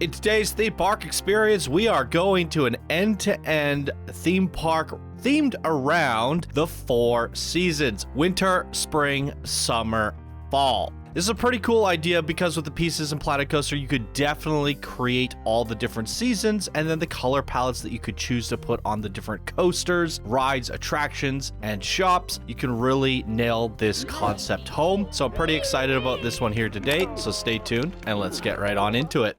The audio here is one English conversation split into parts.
In today's theme park experience, we are going to an end-to-end theme park themed around the 4 seasons: winter, spring, summer, fall. This is a pretty cool idea because with the pieces in Planet Coaster, you could definitely create all the different seasons and then the color palettes that you could choose to put on the different coasters, rides, attractions, and shops. You can really nail this concept home. So I'm pretty excited about this one here today. So stay tuned and let's get right on into it.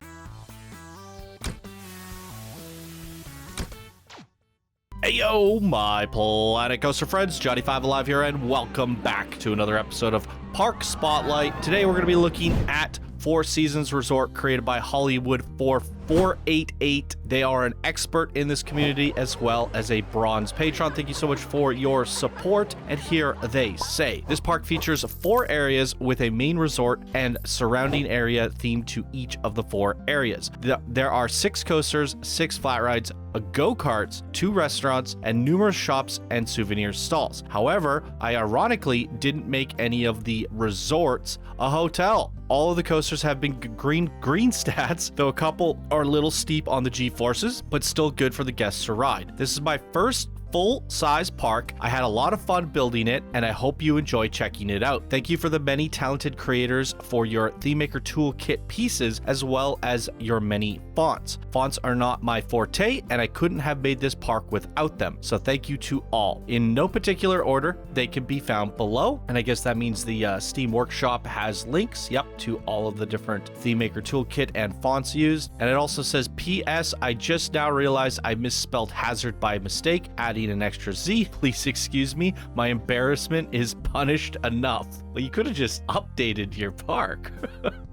Hey yo, my Planet Coaster friends, Johnny5 Alive here, and welcome back to another episode of Park Spotlight. Today we're going to be looking at Four Seasons Resort created by Hollywood for 488. They are an expert in this community as well as a bronze patron. Thank you so much for your support. And here they say, this park features 4 areas with a main resort and surrounding area themed to each of the 4 areas. There are 6 coasters, 6 flat rides, go-karts, 2 restaurants, and numerous shops and souvenir stalls. However, I ironically didn't make any of the resorts a hotel. All of the coasters have been green stats, though a couple are a little steep on the G-forces, but still good for the guests to ride. This is my first full-size park. I had a lot of fun building it, and I hope you enjoy checking it out. Thank you for the many talented creators for your ThemeMaker Toolkit pieces, as well as your many fonts. Fonts are not my forte, and I couldn't have made this park without them, so thank you to all. In no particular order, they can be found below, and I guess that means the Steam Workshop has links, to all of the different ThemeMaker Toolkit and fonts used. And it also says, P.S. I just now realized I misspelled hazard by mistake, adding an extra Z. Please excuse me. My embarrassment is punished enough. Well, you could have just updated your park.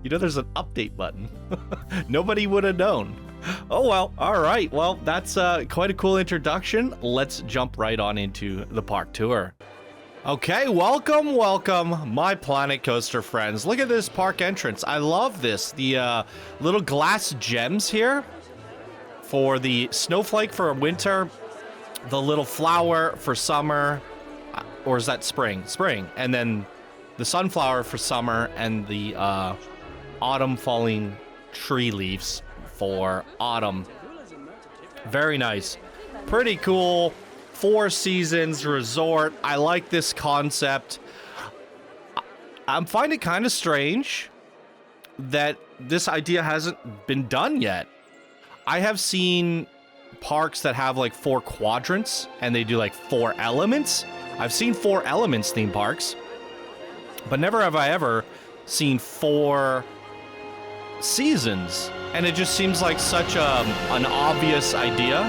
You know, there's an update button. Nobody would have known. Oh, well. All right. Well, that's quite a cool introduction. Let's jump right on into the park tour. Okay, welcome, my Planet Coaster friends. Look at this park entrance. I love this. The little glass gems here for the snowflake for winter, the little flower for summer, or is that spring? Spring. And then the sunflower for summer, and the autumn falling tree leaves for autumn. Very nice. Pretty cool. 4 Seasons Resort. I like this concept. I'm finding it kind of strange that this idea hasn't been done yet. I have seen parks that have like 4 quadrants and they do like 4 elements. I've seen 4 elements theme parks, but never have I ever seen 4 seasons. And it just seems like such an obvious idea.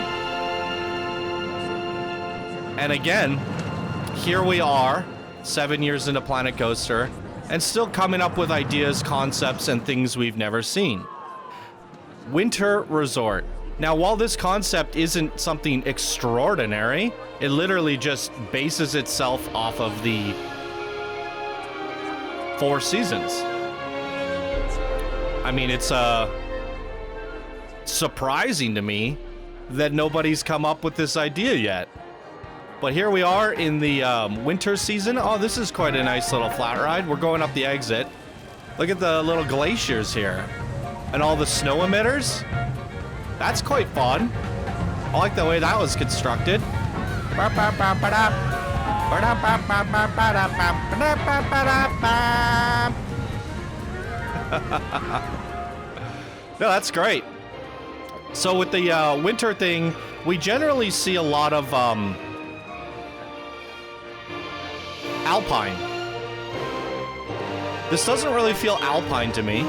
And again, here we are, 7 years into Planet Coaster, and still coming up with ideas, concepts, and things we've never seen. Winter Resort. Now, while this concept isn't something extraordinary, it literally just bases itself off of the 4 seasons. I mean, it's surprising to me that nobody's come up with this idea yet. But here we are in the winter season. Oh, this is quite a nice little flat ride. We're going up the exit. Look at the little glaciers here. And all the snow emitters. That's quite fun. I like the way that was constructed. No, that's great. So with the winter thing, we generally see a lot of alpine. This doesn't really feel alpine to me.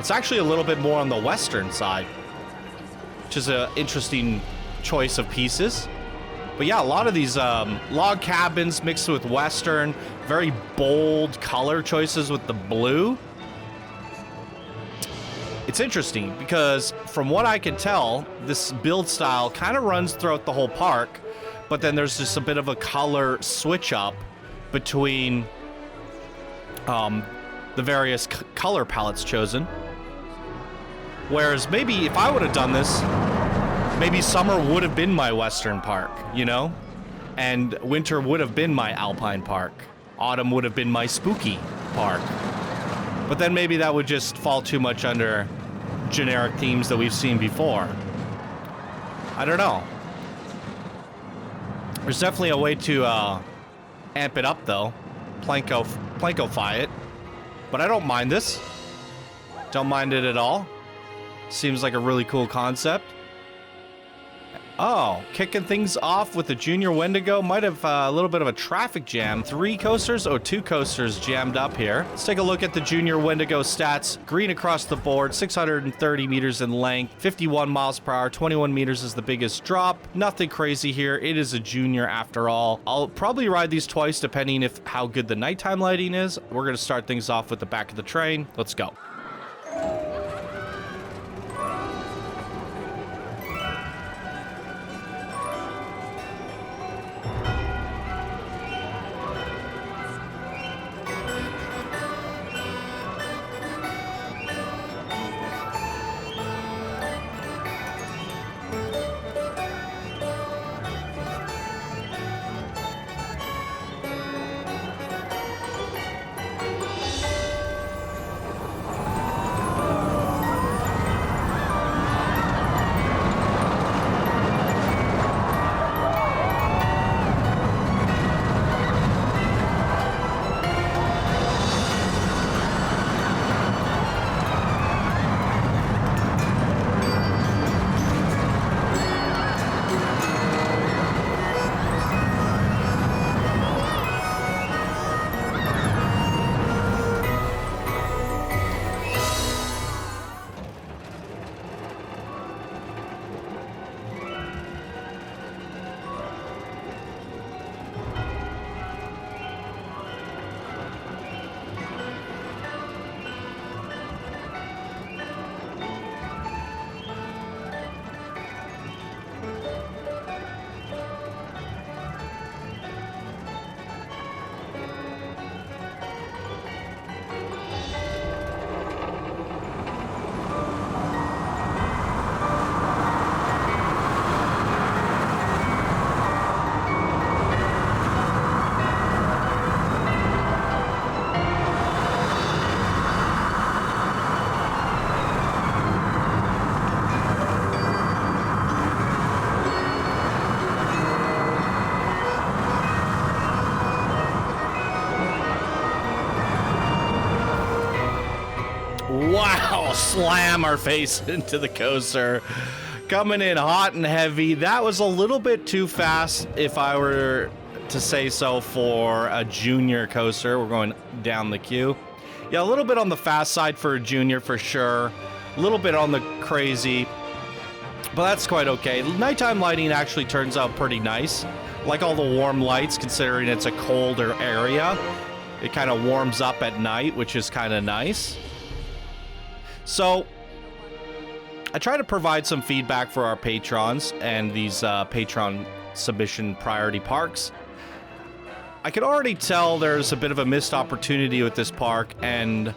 It's actually a little bit more on the western side, which is an interesting choice of pieces. But yeah, a lot of these log cabins mixed with western, very bold color choices with the blue. It's interesting because from what I can tell, this build style kind of runs throughout the whole park, but then there's just a bit of a color switch up between the various color palettes chosen. Whereas maybe if I would have done this, maybe summer would have been my western park, you know? And winter would have been my alpine park. Autumn would have been my spooky park. But then maybe that would just fall too much under generic themes that we've seen before. I don't know. There's definitely a way to amp it up, though. Planko-fy it. But I don't mind this. Don't mind it at all. Seems like a really cool concept. Oh, kicking things off with the Junior Wendigo. Might have a little bit of a traffic jam. 3 coasters? Oh, 2 coasters jammed up here. Let's take a look at the Junior Wendigo stats. Green across the board, 630 meters in length, 51 miles per hour, 21 meters is the biggest drop. Nothing crazy here. It is a Junior after all. I'll probably ride these twice depending if how good the nighttime lighting is. We're going to start things off with the back of the train. Let's go. Wow, slam our face into the coaster. Coming in hot and heavy. That was a little bit too fast, if I were to say so, for a Junior coaster. We're going down the queue. Yeah, a little bit on the fast side for a Junior for sure. A little bit on the crazy, but that's quite okay. Nighttime lighting actually turns out pretty nice. Like all the warm lights, considering it's a colder area. It kind of warms up at night, which is kind of nice. So, I try to provide some feedback for our patrons and these patron submission priority parks. I can already tell there's a bit of a missed opportunity with this park, and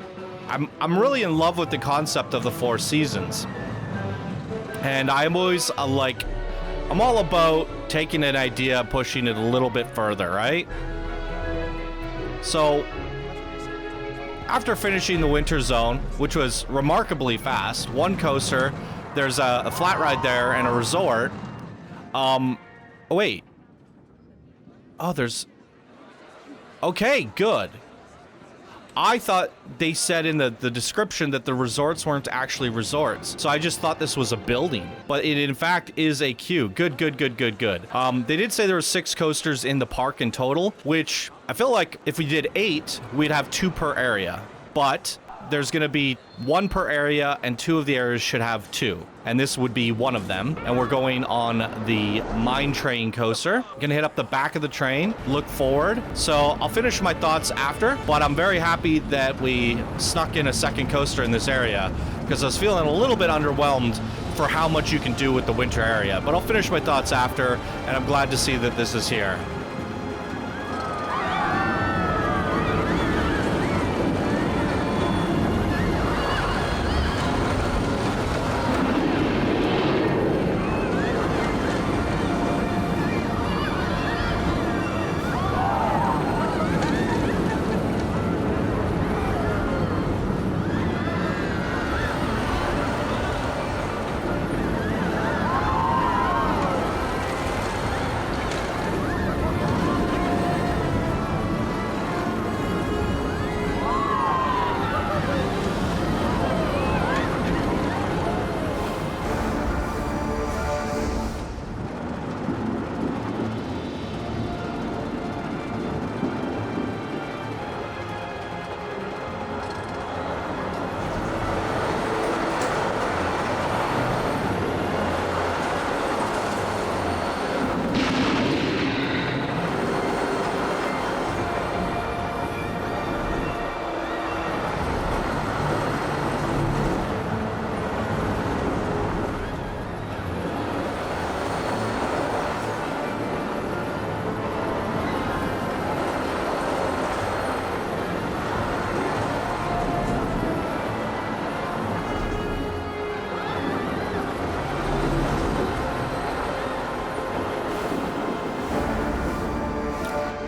I'm really in love with the concept of the 4 seasons. And I'm always I'm all about taking an idea, pushing it a little bit further, right? So, after finishing the winter zone, which was remarkably fast, 1 coaster, there's a flat ride there and a resort. Oh, wait. Oh, there's... Okay, good. I thought they said in the description that the resorts weren't actually resorts. So I just thought this was a building. But it, in fact, is a queue. Good, good, good, good, good. They did say there were 6 coasters in the park in total, which I feel like if we did 8, we'd have 2 per area. But there's going to be 1 per area, and 2 of the areas should have 2. And this would be one of them. And we're going on the Mine Train coaster. Gonna hit up the back of the train, look forward. So I'll finish my thoughts after, but I'm very happy that we snuck in a 2nd coaster in this area, because I was feeling a little bit underwhelmed for how much you can do with the winter area. But I'll finish my thoughts after, and I'm glad to see that this is here.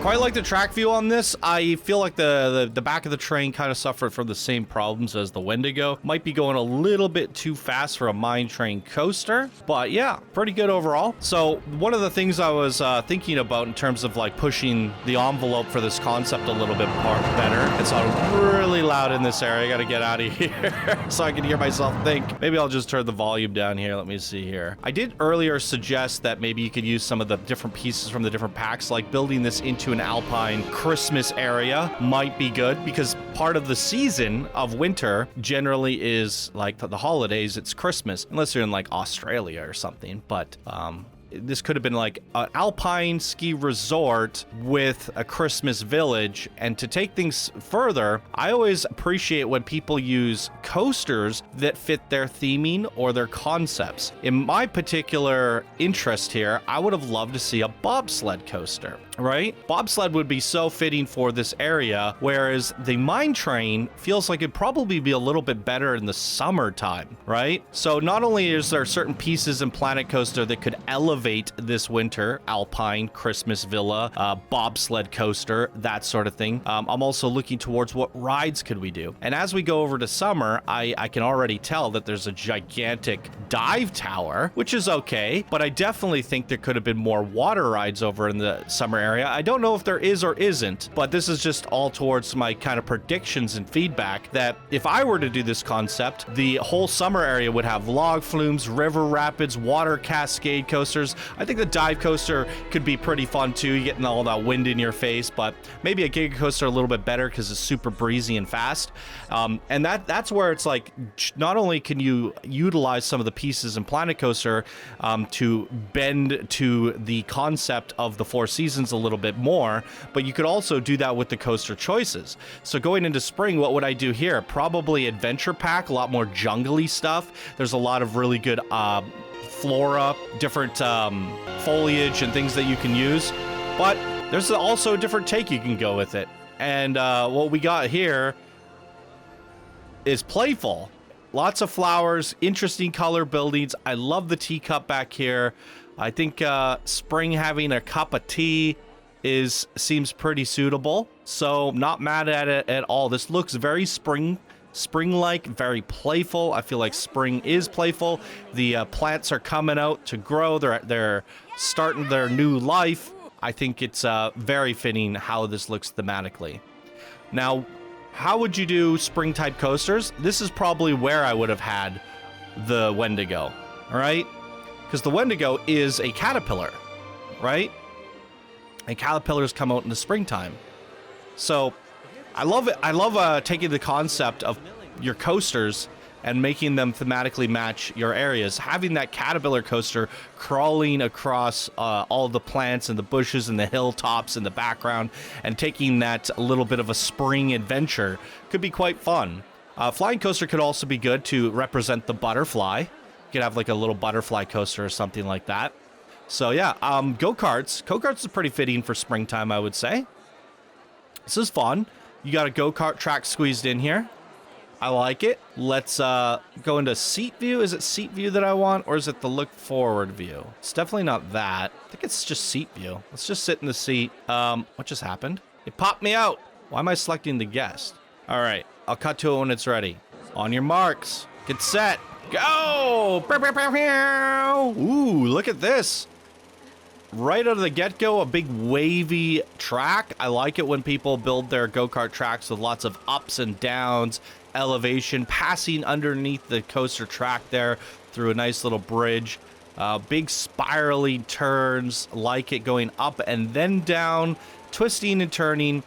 Quite like the track view on this. I feel like the back of the train kind of suffered from the same problems as the Wendigo. Might be going a little bit too fast for a mine train coaster, but yeah, pretty good overall. So one of the things I was thinking about in terms of like pushing the envelope for this concept a little bit better. It's really loud in this area. I gotta get out of here so I can hear myself think. Maybe I'll just turn the volume down here. Let me see here. I did earlier suggest that maybe you could use some of the different pieces from the different packs, like building this into an alpine Christmas area might be good, because part of the season of winter generally is like the holidays. It's Christmas, unless you're in like Australia or something. But this could have been like an alpine ski resort with a Christmas village. And to take things further, I always appreciate when people use coasters that fit their theming or their concepts. In my particular interest here, I would have loved to see a bobsled coaster, right? Bobsled would be so fitting for this area, whereas the mine train feels like it'd probably be a little bit better in the summertime, right? So not only is there certain pieces in Planet Coaster that could elevate this winter alpine Christmas villa, bobsled coaster, that sort of thing. I'm also looking towards what rides could we do. And as we go over to summer, I can already tell that there's a gigantic dive tower, which is okay, but I definitely think there could have been more water rides over in the summer area. I don't know if there is or isn't, but this is just all towards my kind of predictions and feedback that if I were to do this concept, the whole summer area would have log flumes, river rapids, water cascade coasters. I think the dive coaster could be pretty fun too. You're getting all that wind in your face, but maybe a Giga Coaster a little bit better because it's super breezy and fast. And that's where it's like, not only can you utilize some of the pieces in Planet Coaster to bend to the concept of the Four Seasons a little bit more, but you could also do that with the coaster choices. So going into spring, what would I do here? Probably Adventure Pack, a lot more jungly stuff. There's a lot of really good flora, different foliage and things that you can use, but there's also a different take you can go with it. And what we got here is playful. Lots of flowers, interesting color buildings. I love the teacup back here. I think spring having a cup of tea seems pretty suitable, so not mad at it at all. This looks very spring-like, very playful. I feel like spring is playful. The plants are coming out to grow. They're starting their new life. I think it's very fitting how this looks thematically. Now, how would you do spring type coasters? This is probably where I would have had the Wendigo, all right? Because the Wendigo is a caterpillar, right? And caterpillars come out in the springtime. So I love it. I love taking the concept of your coasters and making them thematically match your areas. Having that caterpillar coaster crawling across all the plants and the bushes and the hilltops in the background and taking that a little bit of a spring adventure could be quite fun. Flying coaster could also be good to represent the butterfly. You could have like a little butterfly coaster or something like that. So yeah, go-karts. Go-karts is pretty fitting for springtime, I would say. This is fun. You got a go-kart track squeezed in here. I like it. Let's go into seat view. Is it seat view that I want, or is it the look forward view? It's definitely not that. I think it's just seat view. Let's just sit in the seat. What just happened? It popped me out. Why am I selecting the guest? All right, I'll cut to it when it's ready. On your marks, get set, go! Ooh, look at this. Right out of the get-go, a big wavy track. I like it when people build their go-kart tracks with lots of ups and downs, elevation, passing underneath the coaster track there through a nice little bridge. Big spirally turns, like it going up and then down, twisting and turning.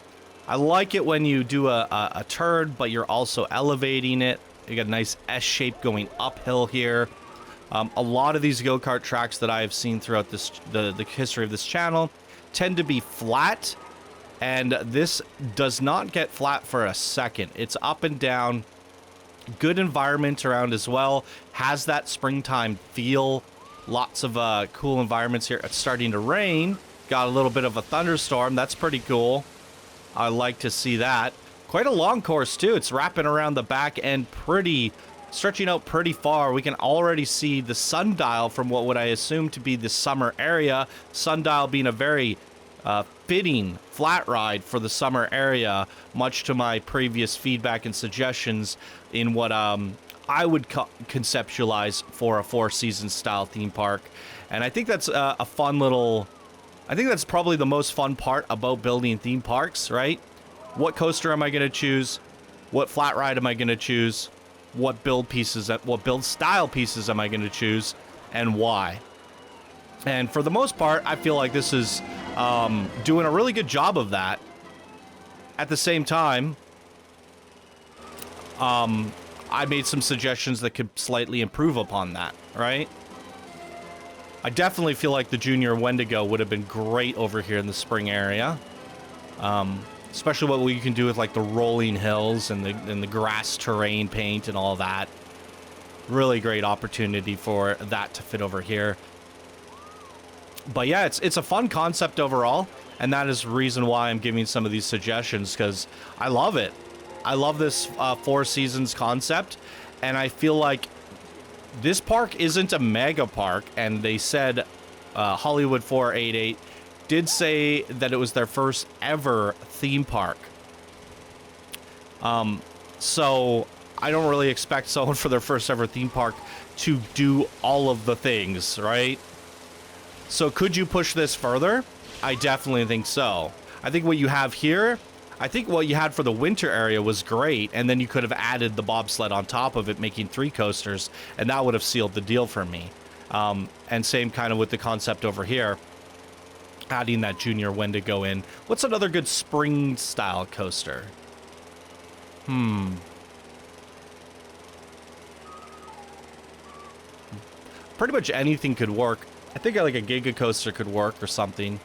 I like it when you do a turn, but you're also elevating it. You got a nice S shape going uphill here. A lot of these go-kart tracks that I have seen throughout the history of this channel tend to be flat, and this does not get flat for a second. It's up and down, good environment around as well, has that springtime feel, lots of cool environments here. It's starting to rain, got a little bit of a thunderstorm. That's pretty cool. I like to see that. Quite a long course too. It's wrapping around the back end stretching out pretty far. We can already see the sundial from what would I assume to be the summer area. Sundial being a very fitting flat ride for the summer area, much to my previous feedback and suggestions in what I would conceptualize for a Four Seasons style theme park. And I think that's a fun little... I think that's probably the most fun part about building theme parks, right? What coaster am I going to choose? What flat ride am I going to choose? What build style pieces am I going to choose? And why? And for the most part, I feel like this is doing a really good job of that. At the same time, I made some suggestions that could slightly improve upon that, right? I definitely feel like the Junior Wendigo would have been great over here in the spring area. Especially what you can do with like the rolling hills and the grass terrain paint and all that. Really great opportunity for that to fit over here. But yeah, it's a fun concept overall, and that is the reason why I'm giving some of these suggestions, because I love it. I love this Four Seasons concept, and I feel like this park isn't a mega park, and they said Hollywood 488 did say that it was their first ever theme park. So I don't really expect someone for their first ever theme park to do all of the things, right? So could you push this further? I definitely think so. I think what you have here, I think what you had for the winter area was great, and then you could have added the bobsled on top of it, making 3 coasters, and that would have sealed the deal for me. And same kind of with the concept over here, adding that Junior Wendigo in. What's another good spring style coaster? Pretty much anything could work. I think like a Giga Coaster could work or something.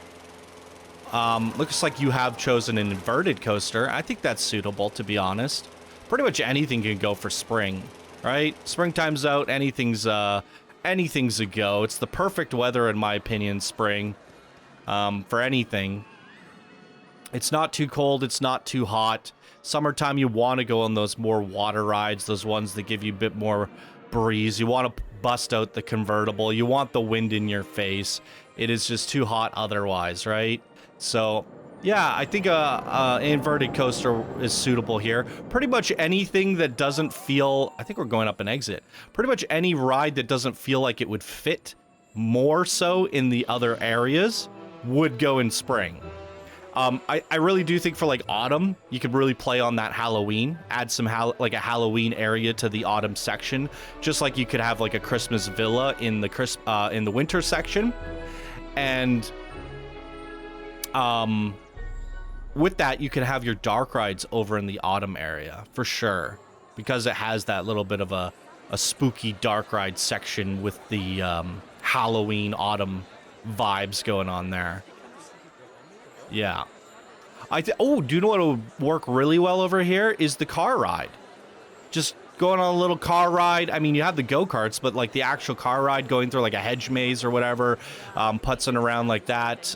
Looks like you have chosen an inverted coaster. I think that's suitable, to be honest. Pretty much anything can go for spring, right? Springtime's out. Anything's a go. It's the perfect weather, in my opinion, spring, for anything. It's not too cold. It's not too hot. Summertime, you want to go on those more water rides, those ones that give you a bit more breeze. You want to bust out the convertible. You want the wind in your face. It is just too hot otherwise, right? So yeah, I think an inverted coaster is suitable here. Pretty much anything that doesn't feel... I think we're going up an exit. Pretty much any ride that doesn't feel like it would fit more so in the other areas would go in spring. I really do think for like autumn, you could really play on that Halloween, add some like a Halloween area to the autumn section, just like you could have like a Christmas villa in the winter section. And with that, you can have your dark rides over in the autumn area for sure, because it has that little bit of a spooky dark ride section with the Halloween autumn vibes going on there. Yeah. Oh, do you know what would work really well over here is the car ride. Just going on a little car ride. I mean, you have the go-karts, but like the actual car ride going through like a hedge maze or whatever, putzing around like that,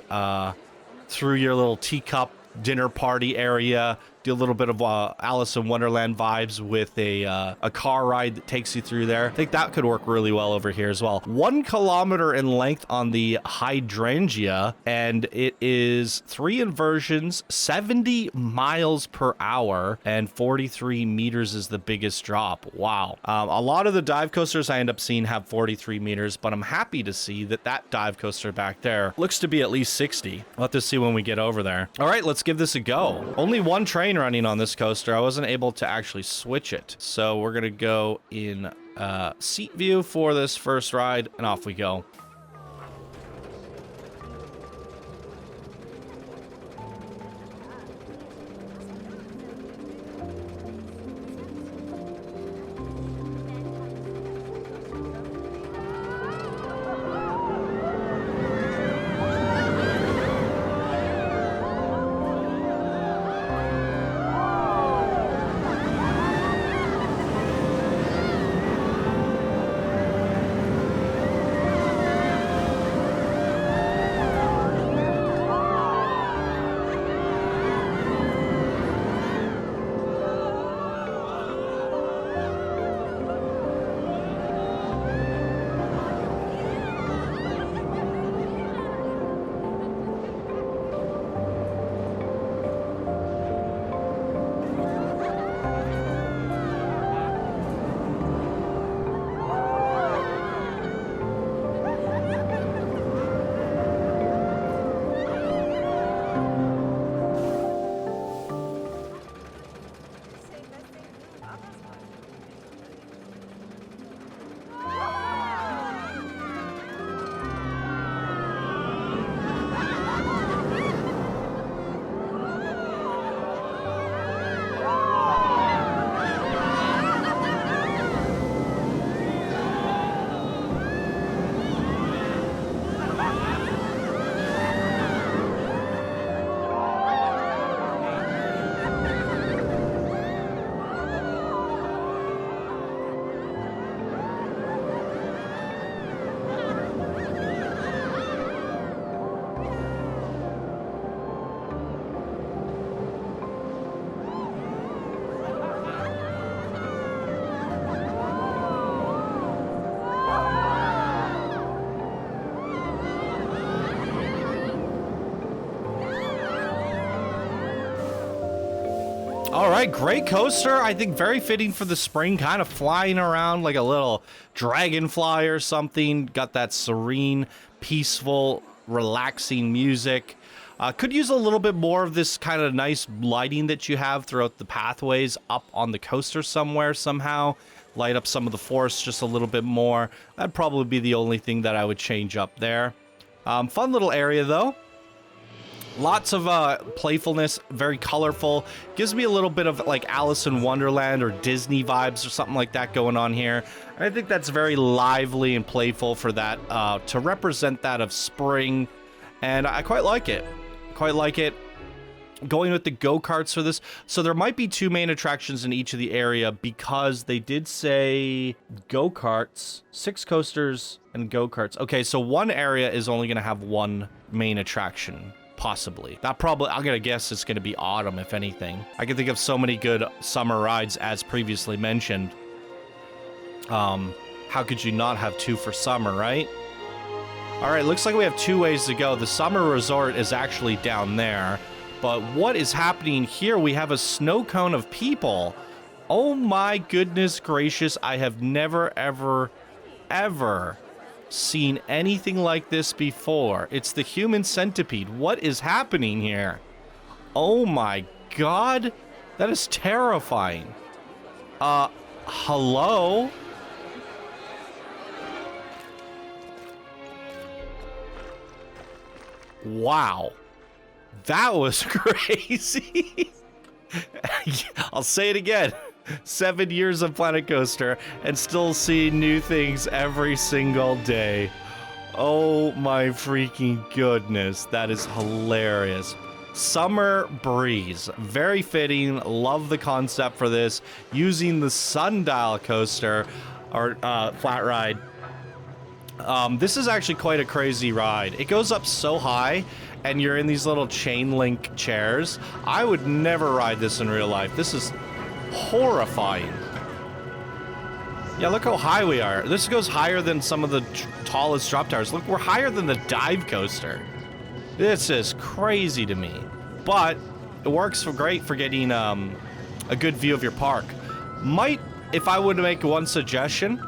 through your little teacup dinner party area. Do a little bit of Alice in Wonderland vibes with a car ride that takes you through there. I think that could work really well over here as well. 1 kilometer in length on the Hydrangea, and it is 3 inversions, 70 miles per hour, and 43 meters is the biggest drop. Wow. A lot of the dive coasters I end up seeing have 43 meters, but I'm happy to see that that dive coaster back there looks to be at least 60. We'll have to see when we get over there. All right, let's give this a go. Only 1 train running on this coaster. I wasn't able to actually switch it, so we're gonna go in seat view for this first ride, and off we go. All right, great coaster. I think very fitting for the spring, kind of flying around like a little dragonfly or something. Got that serene, peaceful, relaxing music. Could use a little bit more of this kind of nice lighting that you have throughout the pathways up on the coaster somewhere somehow. Light up some of the forests just a little bit more. That'd probably be the only thing that I would change up there. Fun little area though. Lots of playfulness, very colorful. Gives me a little bit of like Alice in Wonderland or Disney vibes or something like that going on here. And I think that's very lively and playful for that, to represent that of spring. And I quite like it. Quite like it. Going with the go-karts for this. So there might be 2 main attractions in each of the area because they did say go-karts, 6 coasters and go-karts. Okay, so one area is only going to have 1 main attraction. Possibly. That probably, I'm gonna guess it's gonna be autumn, if anything. I can think of so many good summer rides, as previously mentioned. How could you not have 2 for summer, right? All right, looks like we have 2 ways to go. The summer resort is actually down there. But what is happening here? We have a snow cone of people. Oh my goodness gracious. I have never, ever seen anything like this before. It's the human centipede. What is happening here? Oh my god. That is terrifying. Hello? Wow. That was crazy. I'll say it again. 7 years of Planet Coaster and still see new things every single day. Oh my freaking goodness. That is hilarious. Summer breeze. Very fitting. Love the concept for this. Using the sundial coaster or flat ride. This is actually quite a crazy ride. It goes up so high and you're in these little chain link chairs. I would never ride this in real life. This is horrifying. Yeah, look how high we are. This goes higher than some of the tallest drop towers. Look, we're higher than the dive coaster. This is crazy to me. But it works great for getting a good view of your park. Might, if I would make one suggestion,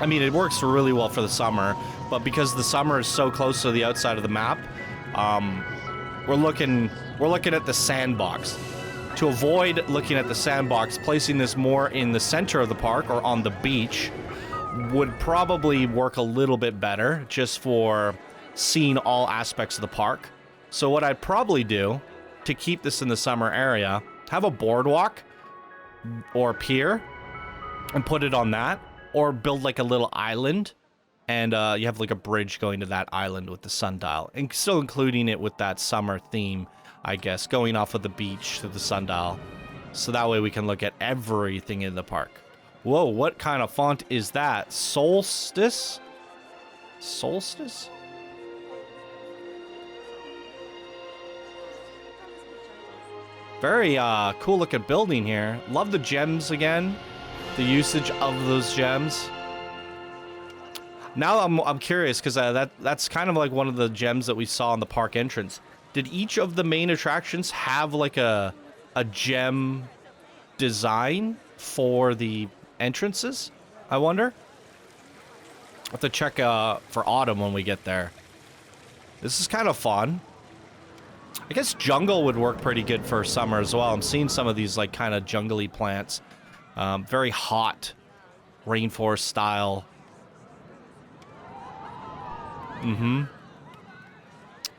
I mean, it works really well for the summer, but because the summer is so close to the outside of the map, we're looking at the sandbox. To avoid looking at the sandbox, placing this more in the center of the park or on the beach would probably work a little bit better just for seeing all aspects of the park. So what I'd probably do to keep this in the summer area, have a boardwalk or pier and put it on that, or build like a little island and you have like a bridge going to that island with the sundial and still including it with that summer theme, I guess, going off of the beach to the sundial. So that way we can look at everything in the park. Whoa, what kind of font is that? Solstice? Solstice? Very cool looking building here. Love the gems again. The usage of those gems. Now I'm curious because that's kind of like one of the gems that we saw in the park entrance. Did each of the main attractions have like a gem design for the entrances? I wonder. I'll have to check for autumn when we get there. This is kind of fun. I guess jungle would work pretty good for summer as well. I'm seeing some of these like kind of jungly plants. Very hot rainforest style.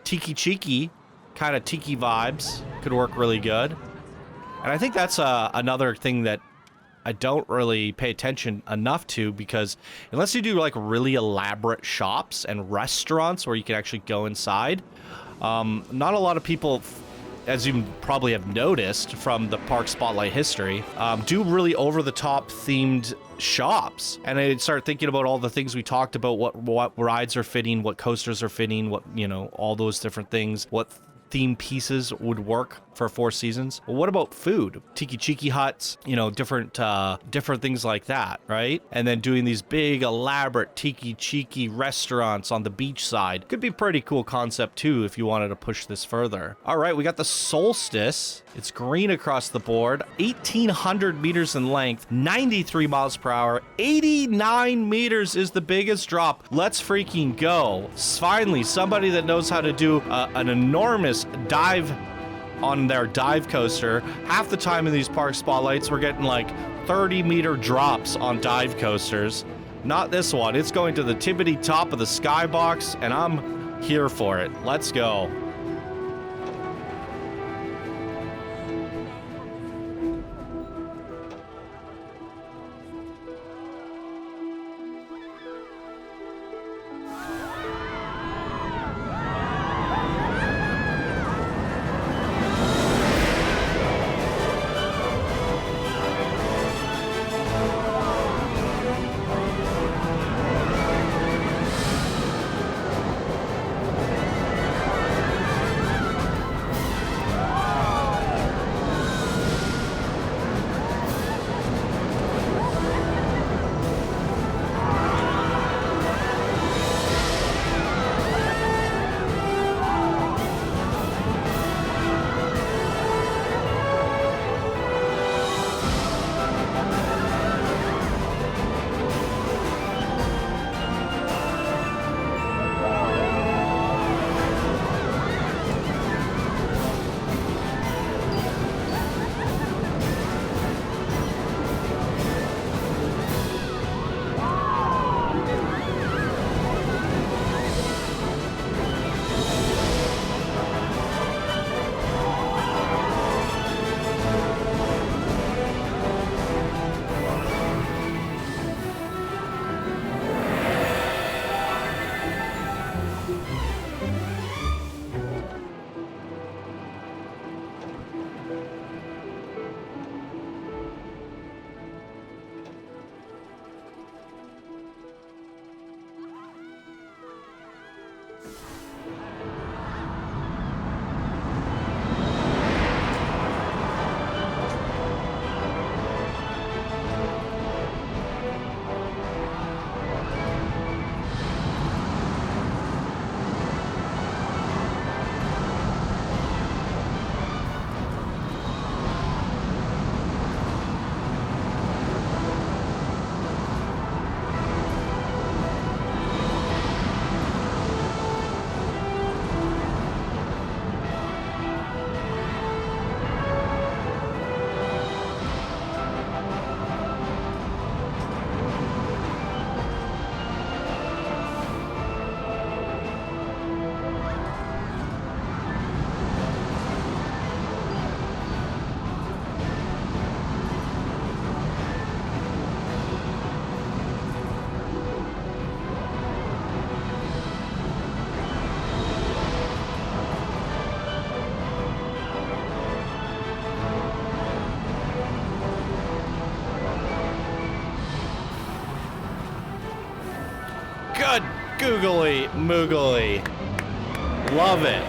Tiki cheeky, kind of tiki vibes could work really good. And I think that's another thing that I don't really pay attention enough to, because unless you do like really elaborate shops and restaurants where you can actually go inside, not a lot of people, as you probably have noticed from the Park Spotlight history, do really over-the-top themed shops. And I start thinking about all the things we talked about, what rides are fitting, what coasters are fitting, what, you know, all those different theme pieces would work for Four Seasons. Well, what about food? Tiki Chiki huts, you know, different things like that, right? And then doing these big elaborate Tiki Chiki restaurants on the beach side could be pretty cool concept too if you wanted to push this further. All right, we got the Solstice. It's green across the board, 1,800 meters in length, 93 miles per hour, 89 meters is the biggest drop. Let's freaking go. Finally, somebody that knows how to do an enormous dive on their dive coaster. Half the time in these park spotlights, we're getting like 30-meter drops on dive coasters. Not this one. It's going to the tippity top of the skybox, and I'm here for it. Let's go. Good googly moogly. Love it.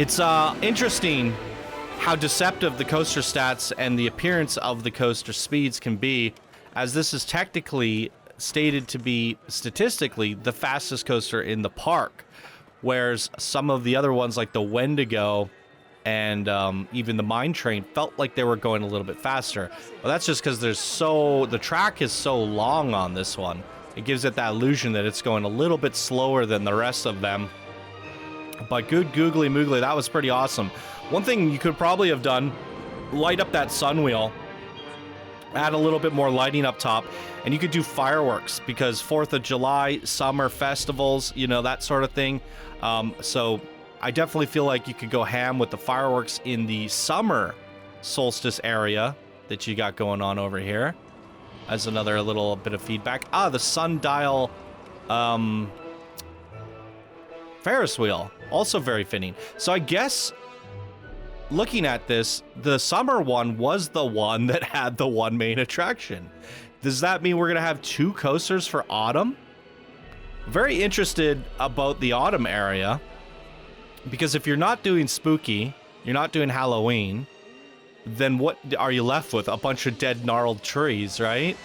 It's interesting how deceptive the coaster stats and the appearance of the coaster speeds can be, as this is technically stated to be statistically the fastest coaster in the park, whereas some of the other ones like the Wendigo and even the Mine Train felt like they were going a little bit faster. Well, that's just because the track is so long on this one. It gives it that illusion that it's going a little bit slower than the rest of them. But good googly moogly, that was pretty awesome. One thing you could probably have done, light up that sun wheel, add a little bit more lighting up top, and you could do fireworks, because 4th of July, summer festivals, you know, that sort of thing. So I definitely feel like you could go ham with the fireworks in the summer solstice area that you got going on over here. As another little bit of feedback. The sundial Ferris wheel, also very fitting. So I guess looking at this, the summer one was the one that had the one main attraction. Does that mean we're gonna have 2 coasters for autumn? Very interested about the autumn area, because if you're not doing spooky, You're not doing Halloween. Then what are you left with? A bunch of dead, gnarled trees, right?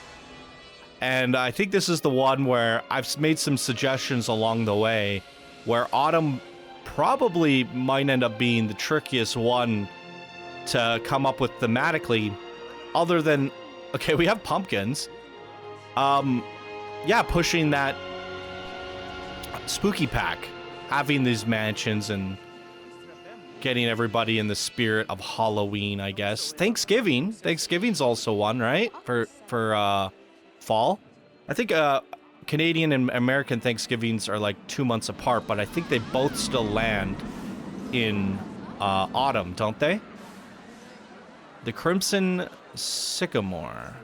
And I think this is the one where I've made some suggestions along the way where autumn probably might end up being the trickiest one to come up with thematically, other than, okay, we have pumpkins. Yeah, pushing that spooky pack, having these mansions and getting everybody in the spirit of Halloween, I guess. Thanksgiving's also one, right? For fall. I think Canadian and American Thanksgivings are like 2 months apart, but I think they both still land in autumn, don't they? The Crimson Sycamore.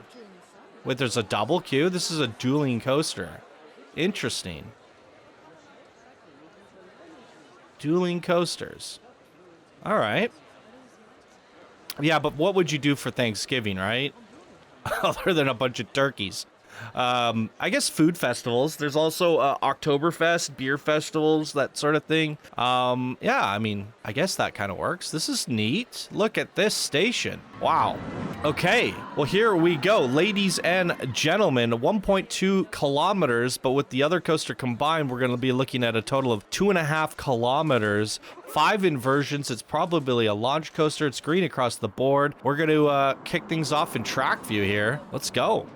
Wait, there's a double queue? This is a dueling coaster. Interesting. Dueling coasters. All right. Yeah, but what would you do for Thanksgiving, right? Other than a bunch of turkeys. I guess food festivals. There's also Oktoberfest, beer festivals, that sort of thing. Yeah, I mean, I guess that kind of works. This is neat. Look at this station. Wow. Okay, well, here we go. Ladies and gentlemen, 1.2 kilometers, but with the other coaster combined, we're going to be looking at a total of 2.5 kilometers. 5 inversions. It's probably a launch coaster. It's green across the board. We're going to kick things off in track view here. Let's go.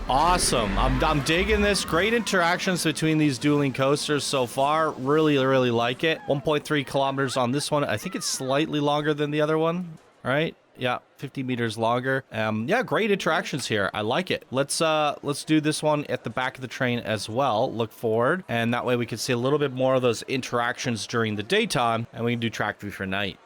Awesome. I'm digging this. Great interactions between these dueling coasters so far. Really, really like it. 1.3 kilometers on this one. I think it's slightly longer than the other one, right? Yeah, 50 meters longer. Yeah, great interactions here. I like it. Let's do this one at the back of the train as well. Look forward, and that way we can see a little bit more of those interactions during the daytime, and we can do track view for night.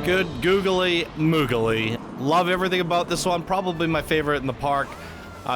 Good googly moogly. Love everything about this one. Probably my favorite in the park.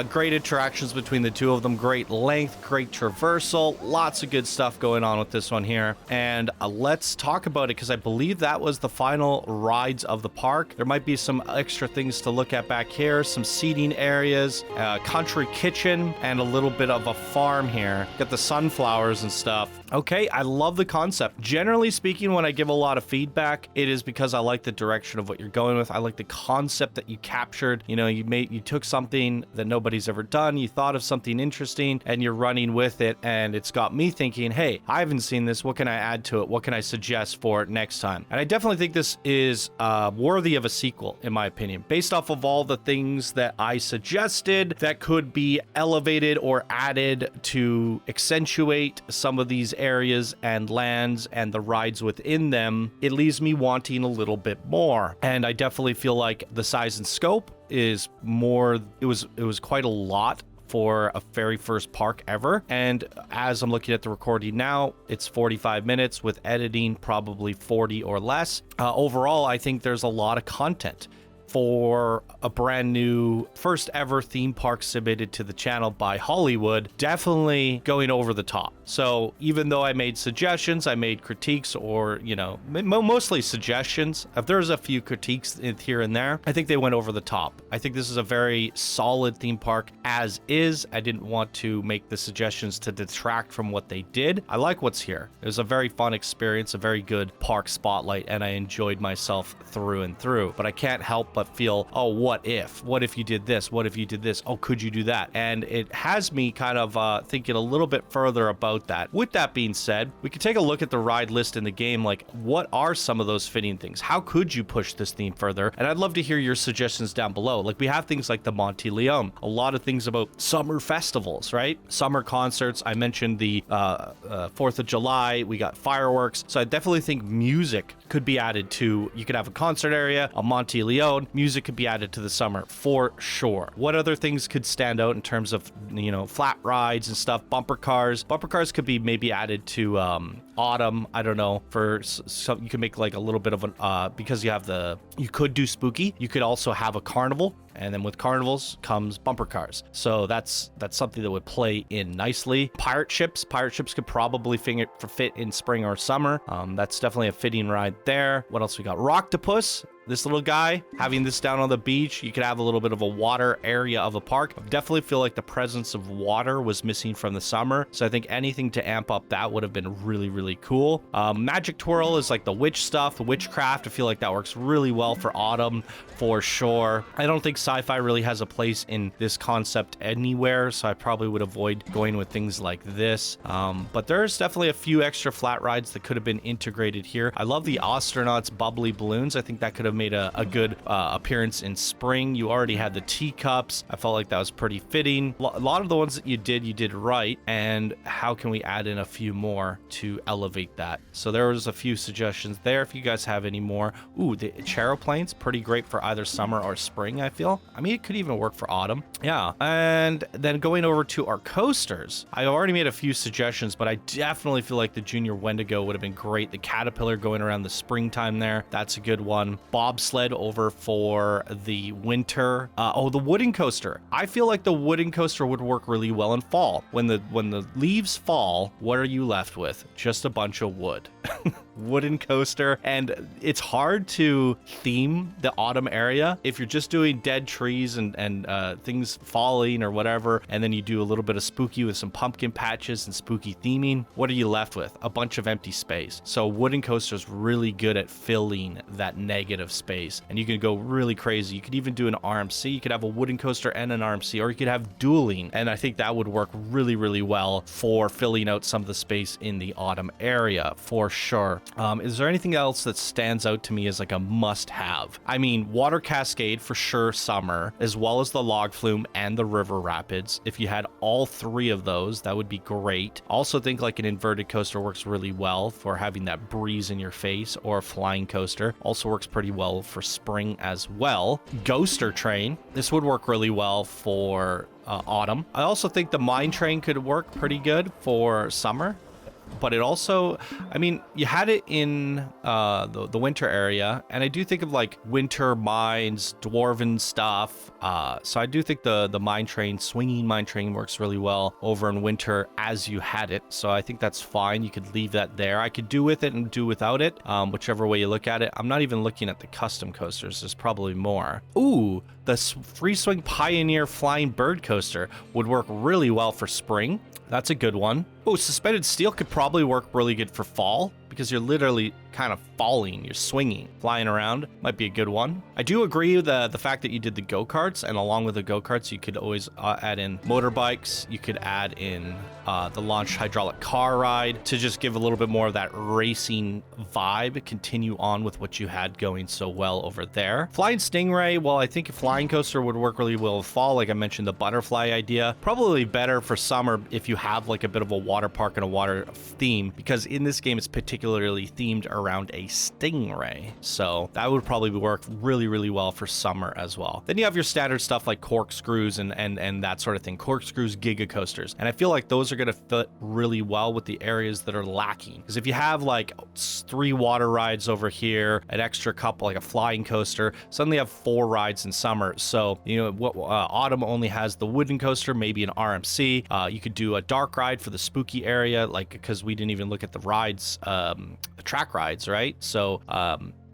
Great interactions between the two of them. Great length, great traversal. Lots of good stuff going on with this one here. And let's talk about it because I believe that was the final rides of the park. There might be some extra things to look at back here. Some seating areas, country kitchen, and a little bit of a farm here. Got the sunflowers and stuff. Okay, I love the concept. Generally speaking, when I give a lot of feedback, it is because I like the direction of what you're going with. I like the concept that you captured. You know, you took something that nobody's ever done, you thought of something interesting, and you're running with it, and it's got me thinking, hey, I haven't seen this. What can I add to it? What can I suggest for it next time? And I definitely think this is worthy of a sequel, in my opinion, based off of all the things that I suggested that could be elevated or added to accentuate some of these areas and lands and the rides within them. It leaves me wanting a little bit more, and I definitely feel like the size and scope is more. It was quite a lot for a very first park ever, and as I'm looking at the recording now, it's 45 minutes with editing probably 40 or less. Overall, I think there's a lot of content for a brand new first ever theme park submitted to the channel by Hollywood. Definitely going over the top. So even though I made suggestions, I made critiques, or, you know, mostly suggestions. If there's a few critiques here and there, I think they went over the top. I think this is a very solid theme park as is. I didn't want to make the suggestions to detract from what they did. I like what's here. It was a very fun experience, a very good park spotlight, and I enjoyed myself through and through. But I can't help but feel, oh, what if you did this? What if you did this? Oh, could you do that? And it has me kind of thinking a little bit further about that. With that being said, we could take a look at the ride list in the game. Like, what are some of those fitting things? How could you push this theme further? And I'd love to hear your suggestions down below. Like, we have things like the Monte Leon, a lot of things about summer festivals, right? Summer concerts. I mentioned the 4th of July. We got fireworks. So I definitely think music could be added to. You could have a concert area, a Monte Leon. Music could be added to the summer for sure. What other things could stand out in terms of, you know, flat rides and stuff? Bumper cars could be maybe added to autumn. I don't know, for some, you could make like a little bit of an because you could do spooky. You could also have a carnival, and then with carnivals comes bumper cars. So that's something that would play in nicely. Pirate ships could probably fit in spring or summer. That's definitely a fitting ride there. What else we got? Rocktopus. This little guy, having this down on the beach, you could have a little bit of a water area of a park. I definitely feel like the presence of water was missing from the summer. So I think anything to amp up that would have been really, really cool. Magic Twirl is like the witch stuff, the witchcraft. I feel like that works really well for autumn for sure. I don't think sci-fi really has a place in this concept anywhere, so I probably would avoid going with things like this. But there's definitely a few extra flat rides that could have been integrated here. I love the astronauts bubbly balloons. I think that could have made a good appearance in spring. You already had the teacups. I felt like that was pretty fitting. A lot of the ones that you did right. And how can we add in a few more to elevate that? So there was a few suggestions there. If you guys have any more. Ooh, the Charoplane's pretty great for either summer or spring, I feel. I mean, it could even work for autumn. Yeah. And then going over to our coasters, I already made a few suggestions, but I definitely feel like the Junior Wendigo would have been great. The Caterpillar going around the springtime there, that's a good one. Bobsled over for the winter. The wooden coaster. I feel like the wooden coaster would work really well in fall. When the leaves fall, what are you left with? Just a bunch of wood. Wooden coaster, and it's hard to theme the autumn area if you're just doing dead trees and things falling or whatever, and then you do a little bit of spooky with some pumpkin patches and spooky theming. What are you left with? A bunch of empty space. So wooden coaster is really good at filling that negative space, and you can go really crazy. You could even do an RMC. You could have a wooden coaster and an RMC, or you could have dueling, and I think that would work really, really well for filling out some of the space in the autumn area for sure. Is there anything else that stands out to me as like a must-have? I mean, water cascade for sure, summer, as well as the log flume and the river rapids. If you had all three of those, that would be great. Also think like an inverted coaster works really well for having that breeze in your face, or a flying coaster also works pretty well for spring as well. Ghoster train, this would work really well for autumn. I also think the mine train could work pretty good for summer. but it also, I mean, you had it in the winter area, and I do think of like winter mines, dwarven stuff. So I do think the mine train, swinging mine train works really well over in winter as you had it. So I think that's fine. You could leave that there. I could do with it and do without it, whichever way you look at it. I'm not even looking at the custom coasters. There's probably more. Ooh, the Free Swing Pioneer Flying Bird Coaster would work really well for spring. That's a good one. Oh, Suspended Steel could probably work really good for fall because you're literally kind of falling, you're swinging, flying around. Might be a good one. I do agree with the fact that you did the go-karts, and along with the go-karts, you could always add in motorbikes. You could add in the launched hydraulic car ride to just give a little bit more of that racing vibe, continue on with what you had going so well over there. Flying Stingray, well, I think a flying coaster would work really well with fall. Like I mentioned, the butterfly idea, probably better for summer if you have like a bit of a water park and a water theme, because in this game it's particularly themed around a stingray, so that would probably work really, really well for summer as well. Then you have your standard stuff like corkscrews and that sort of thing, corkscrews, giga coasters, and I feel like those are going to fit really well with the areas that are lacking, because if you have like 3 water rides over here, an extra couple like a flying coaster, suddenly you have 4 rides in summer. So you know what, autumn only has the wooden coaster, maybe an RMC. You could do a dark ride for the spooky area, like, because we didn't even look at the rides, track rides, right? So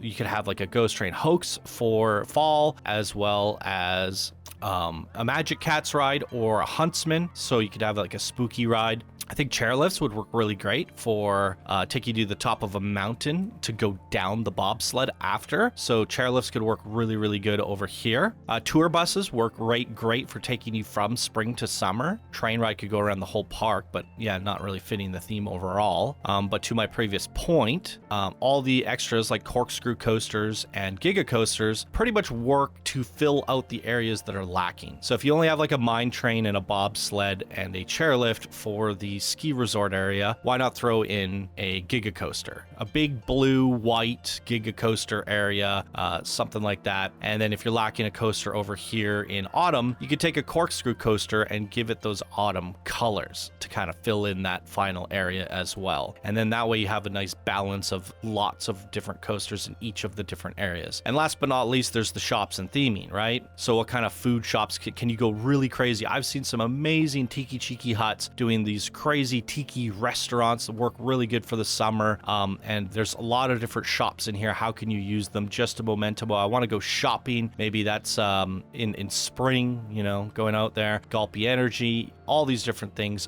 you could have like a Ghost Train Hoax for fall, as well as a Magic Cats ride or a Huntsman, so you could have like a spooky ride. I think chairlifts would work really great for taking you to the top of a mountain to go down the bobsled after. So chairlifts could work really, really good over here. Tour buses work great for taking you from spring to summer. Train ride could go around the whole park, but yeah, not really fitting the theme overall. But to my previous point, all the extras like corkscrew coasters and giga coasters pretty much work to fill out the areas that are lacking. So if you only have like a mine train and a bobsled and a chairlift for the ski resort area, why not throw in a giga coaster, a big blue white giga coaster area, something like that. And then if you're lacking a coaster over here in autumn, you could take a corkscrew coaster and give it those autumn colors to kind of fill in that final area as well. And then that way you have a nice balance of lots of different coasters in each of the different areas. And last but not least, there's the shops and theming, right? So what kind of food shops can you go really crazy? I've seen some amazing tiki chiki huts doing these crazy tiki restaurants that work really good for the summer. And there's a lot of different shops in here. How can you use them? Just a memento. I want to go shopping. Maybe that's in spring, you know, going out there. Gulpy Energy, all these different things.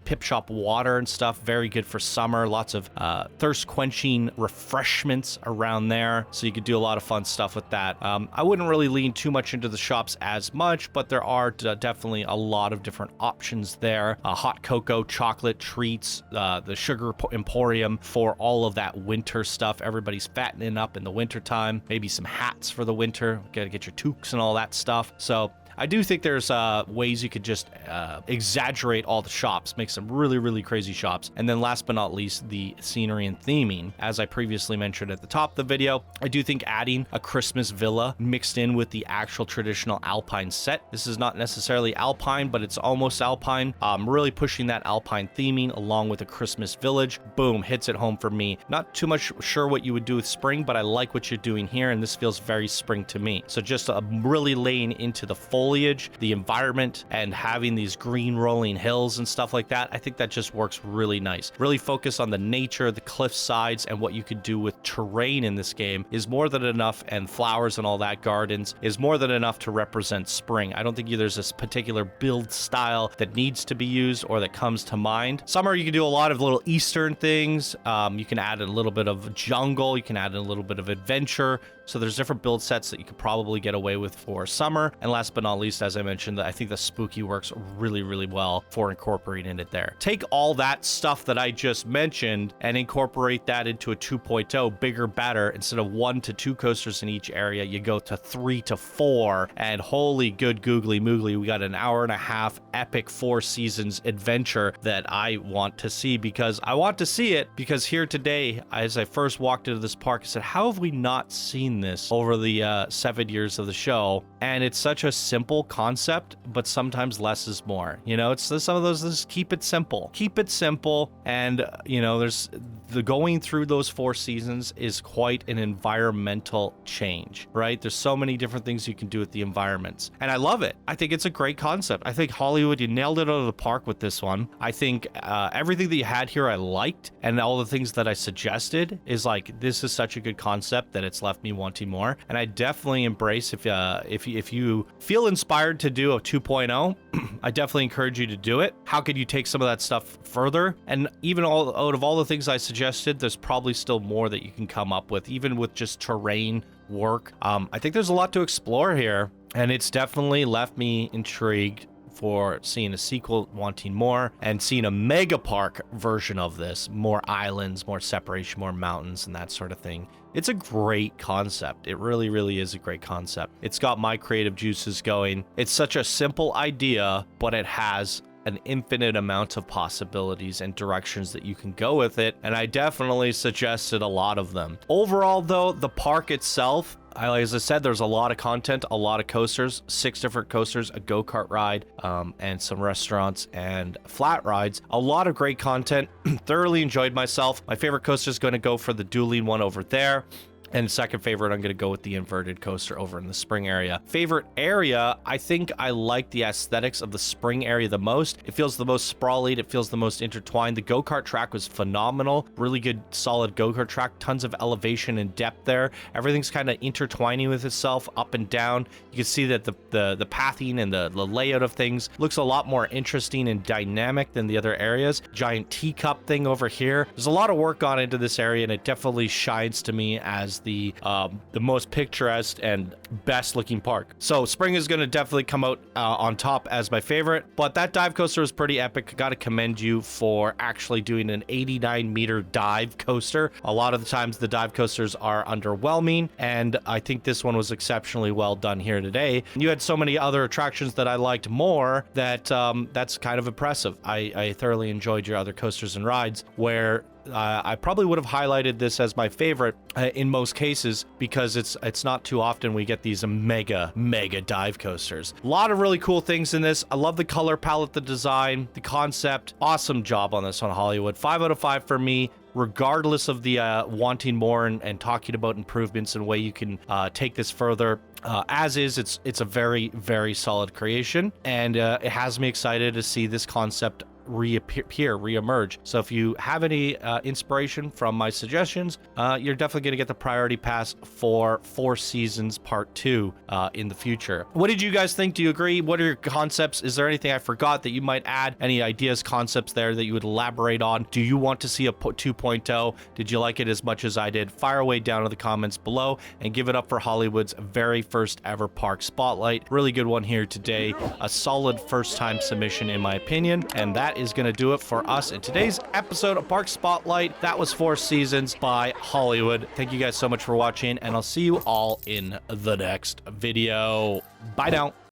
Pip Shop water and stuff, very good for summer. Lots of thirst quenching refreshments around there. So you could do a lot of fun stuff with that. I wouldn't really lean too much into the shops as much, but there are definitely a lot of different options there. Hot cocoa, chocolate treats, the sugar emporium for all of that winter stuff. Everybody's fattening up in the winter time. Maybe some hats for the winter. Gotta get your toques and all that stuff. So I do think there's ways you could just exaggerate all the shops, make some really, really crazy shops. And then last but not least, the scenery and theming. As I previously mentioned at the top of the video, I do think adding a Christmas villa mixed in with the actual traditional Alpine set. This is not necessarily Alpine, but it's almost Alpine. Really pushing that Alpine theming along with a Christmas village. Boom, hits it home for me. Not too much sure what you would do with spring, but I like what you're doing here, and this feels very spring to me. So just really laying into the foliage, the environment, and having these green rolling hills and stuff like that, I think that just works really nice. Really focus on the nature, the cliff sides, and what you could do with terrain in this game is more than enough, and flowers and all that, gardens, is more than enough to represent spring. I don't think there's this particular build style that needs to be used or that comes to mind. Summer, you can do a lot of little Eastern things. You can add a little bit of jungle, you can add a little bit of adventure. So there's different build sets that you could probably get away with for summer. And last but not least, as I mentioned, I think the spooky works really, really well for incorporating it there. Take all that stuff that I just mentioned and incorporate that into a 2.0, bigger, better. Instead of 1 to 2 coasters in each area, you go to 3 to 4. And holy good googly moogly, we got an hour-and-a-half epic 4 seasons adventure that I want to see, because I want to see it. Because here today, as I first walked into this park, I said, how have we not seen this over the 7 years of the show? And it's such a simple simple concept, but sometimes less is more. You know, it's some of those, just keep it simple. Keep it simple. And, you know, there's the going through those 4 seasons is quite an environmental change, right? There's so many different things you can do with the environments. And I love it. I think it's a great concept. I think Hollywood, you nailed it out of the park with this one. I think everything that you had here I liked, and all the things that I suggested is like, this is such a good concept that it's left me wanting more. And I definitely embrace if you feel inspired to do a 2.0, I definitely encourage you to do it. How could you take some of that stuff further? And even out of all the things I suggested, there's probably still more that you can come up with, even with just terrain work. I think there's a lot to explore here, and it's definitely left me intrigued for seeing a sequel, wanting more, and seeing a mega park version of this. More islands, more separation, more mountains, and that sort of thing. It's a great concept. It really, really is a great concept. It's got my creative juices going. It's such a simple idea, but it has an infinite amount of possibilities and directions that you can go with it, and I definitely suggested a lot of them. Overall, though, the park itself, as I said, there's a lot of content, a lot of coasters, 6 different coasters, a go-kart ride, and some restaurants and flat rides. A lot of great content. Thoroughly enjoyed myself. My favorite coaster is going to go for the dueling one over there. And second favorite, I'm going to go with the inverted coaster over in the spring area. Favorite area, I think I like the aesthetics of the spring area the most. It feels the most sprawly. It feels the most intertwined. The go-kart track was phenomenal. Really good, solid go-kart track. Tons of elevation and depth there. Everything's kind of intertwining with itself up and down. You can see that the pathing and the layout of things looks a lot more interesting and dynamic than the other areas. Giant teacup thing over here. There's a lot of work gone into this area, and it definitely shines to me as the most picturesque and best looking park. So spring is going to definitely come out on top as my favorite, but that dive coaster was pretty epic. Got to commend you for actually doing an 89-meter dive coaster. A lot of the times the dive coasters are underwhelming, and I think this one was exceptionally well done here today. You had so many other attractions that I liked more that that's kind of impressive. I thoroughly enjoyed your other coasters and rides, where I probably would have highlighted this as my favorite in most cases, because it's not too often we get these mega dive coasters. A lot of really cool things in this. I love the color palette, the design, the concept. Awesome job on this one, Hollywood. 5 out of 5 for me. Regardless of the wanting more and talking about improvements and way you can take this further. As is, it's a very, very solid creation, and it has me excited to see this concept reemerge. So if you have any inspiration from my suggestions, you're definitely going to get the priority pass for 4 Seasons Part 2 in the future. What did you guys think? Do you agree? What are your concepts? Is there anything I forgot that you might add? Any ideas, concepts there that you would elaborate on? Do you want to see a 2.0? Did you like it as much as I did? Fire away down in the comments below, and give it up for Hollywood's very first ever park spotlight. Really good one here today. A solid first time submission in my opinion, and that is going to do it for us in today's episode of Park Spotlight. That was 4 Seasons by Hollywood. Thank you guys so much for watching, and I'll see you all in the next video. Bye now.